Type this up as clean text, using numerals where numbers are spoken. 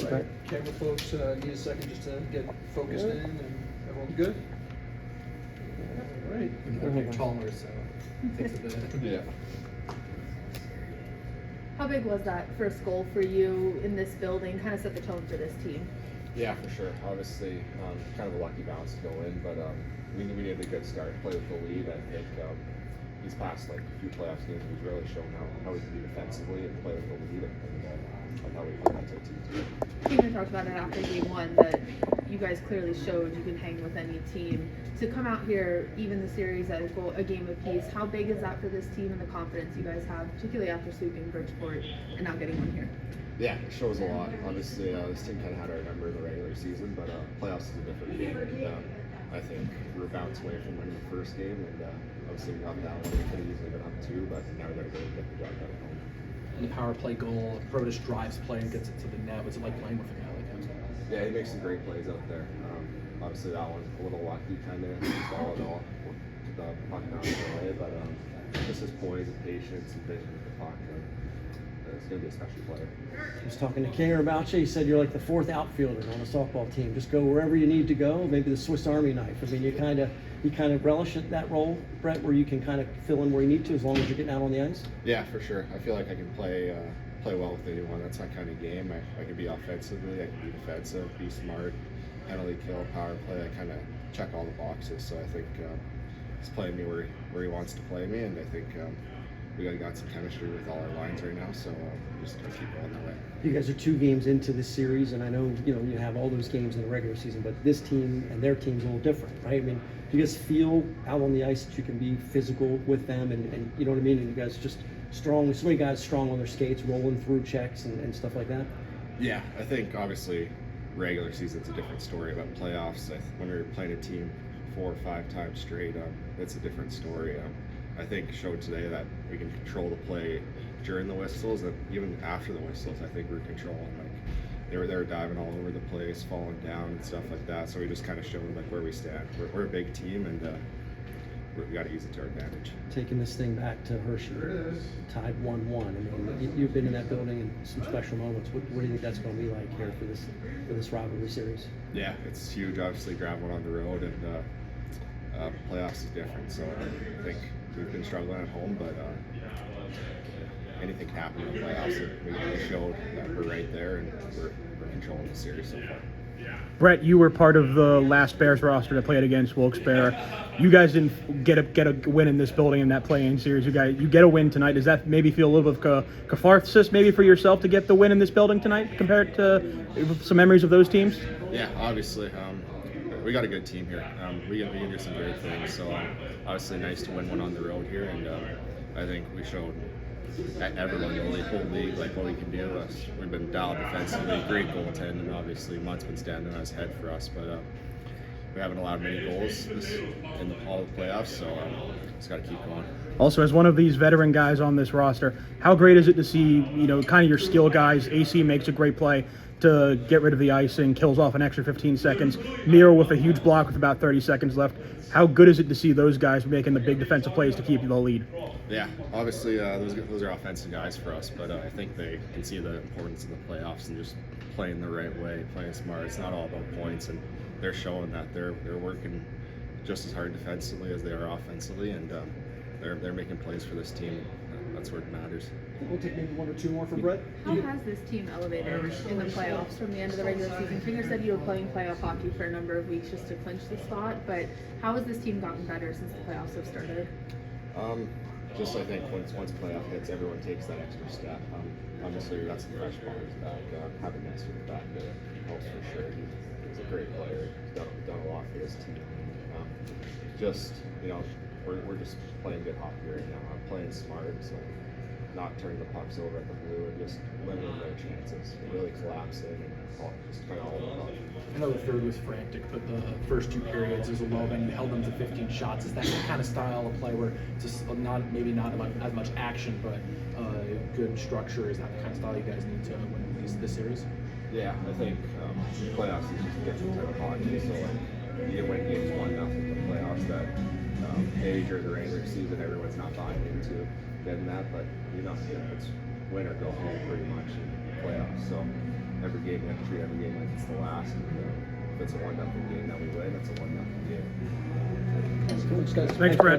All right. Camera folks, need a second just to get focused in, and everyone's good? All right. You're taller, so it takes a bit. Yeah. How big was that first goal for you in this building? Kind of set the tone for this team. Yeah, for sure. Obviously, kind of a lucky bounce to go in, but we needed a good start. Play with the lead. I think these past a few playoff games, we've really shown how we can be defensively and play with the lead, and I thought we played that to a team too. Keenan talked about it after game one that you guys clearly showed you can hang with any team. To come out here, even the series at a game apiece, how big is that for this team and the confidence you guys have, particularly after sweeping Bridgeport and now getting one here? Yeah, it shows a lot. Obviously, this team kind of had our number in the regular season, but playoffs is a different game. And, I think we were bounced away from winning the first game, and obviously we got that one. We could have easily been up two, but now we got to go get the job done at home. And the power play goal, Protas drives play and gets it to the net. What's it like playing with a guy like him? Yeah, he makes some great plays out there. Obviously, that one a little lucky, kind of all in all, with the puck bouncing away, but just his poise and patience and vision with the puck. It's going to be a special player. I was talking to Kinger about you. He said you're like the fourth outfielder on a softball team. Just go wherever you need to go. Maybe the Swiss Army knife. I mean, you kind of relish that role, Brett, where you can kind of fill in where you need to as long as you're getting out on the ice. Yeah, for sure. I feel like I can play well with anyone. That's my kind of game. I can be offensively, I can be defensive, be smart, penalty kill, power play. I kind of check all the boxes. So I think he's playing me where he wants to play me, and I think we got some chemistry with all our lines right now. So just gotta keep going that way. You guys are 2 games into this series, and I know you have all those games in the regular season, but this team and their team's a little different, right? I mean, do you guys feel out on the ice that you can be physical with them, and you know what I mean? And you guys just strong, so many guys strong on their skates, rolling through checks and stuff like that? Yeah, I think obviously regular season's a different story, but playoffs, when you're playing a team 4 or 5 times straight, it's a different story. I think showed today that we can control the play during the whistles, and even after the whistles, I think we're controlling. They were diving all over the place, falling down and stuff like that. So we just kind of showed where we stand. We're a big team, and we got to use it to our advantage. Taking this thing back to Hershey, tied 1-1. I mean, you've been in that building in some special moments. What do you think that's going to be like here for this rivalry series? Yeah, it's huge. Obviously, grab one on the road, and playoffs is different. So I think we've been struggling at home, but anything can happen in the playoffs. We showed that we're right there, and we're controlling the series so far. Brett, you were part of the last Bears roster that played against Wilkes-Barre. You guys didn't get a win in this building in that play-in series. You get a win tonight. Does that maybe feel a little bit of catharsis maybe for yourself to get the win in this building tonight compared to some memories of those teams? Yeah, obviously. We got a good team here. We can do some great things. So obviously nice to win one on the road here, and I think we showed everyone in the whole league what we can do. We've been dialed defensively, great goaltending, and obviously Mutt's been standing on his head for us, but we haven't allowed many goals in all the playoffs, so just got to keep going. Also, as one of these veteran guys on this roster, how great is it to see kind of your skill guys? AC makes a great play to get rid of the icing, kills off an extra 15 seconds. Miro with a huge block with about 30 seconds left. How good is it to see those guys making the big defensive plays to keep the lead? Yeah, obviously those are offensive guys for us, but I think they can see the importance of the playoffs and just playing the right way, playing smart. It's not all about points, and they're showing that they're working just as hard defensively as they are offensively, and they're making plays for this team. That's where it matters. We'll take maybe 1 or 2 more for Brett. How has this team elevated in the playoffs from the end of the regular season? Finger said you were playing playoff hockey for a number of weeks just to clinch the spot, but how has this team gotten better since the playoffs have started? Just I think once playoff hits, everyone takes that extra step. Obviously, we got some fresh bodies back. Having Nestor back there helps for sure. He's a great player. He's done a lot for this team. We're just playing good hockey right now. I'm playing smart, so not turning the pucks over at the blue and just limiting their chances. Really collapsing and just kind of all about. I know the third was frantic, but the first 2 periods is a low, and you held them to 15 shots. Is that the kind of style of play where it's just not as much action, but good structure? Is that the kind of style you guys need to win this series? Yeah, I think playoffs is just a different type of hockey. So you can win games 1-0 in the playoffs that maybe during the regular season everyone's not buying into getting that, but it's win or go home pretty much in playoffs. So every game we have to treat every game like it's the last. And, if it's a 1-0 game that we win, it's a 1-0 game. Thanks, guys. Thanks, Brett.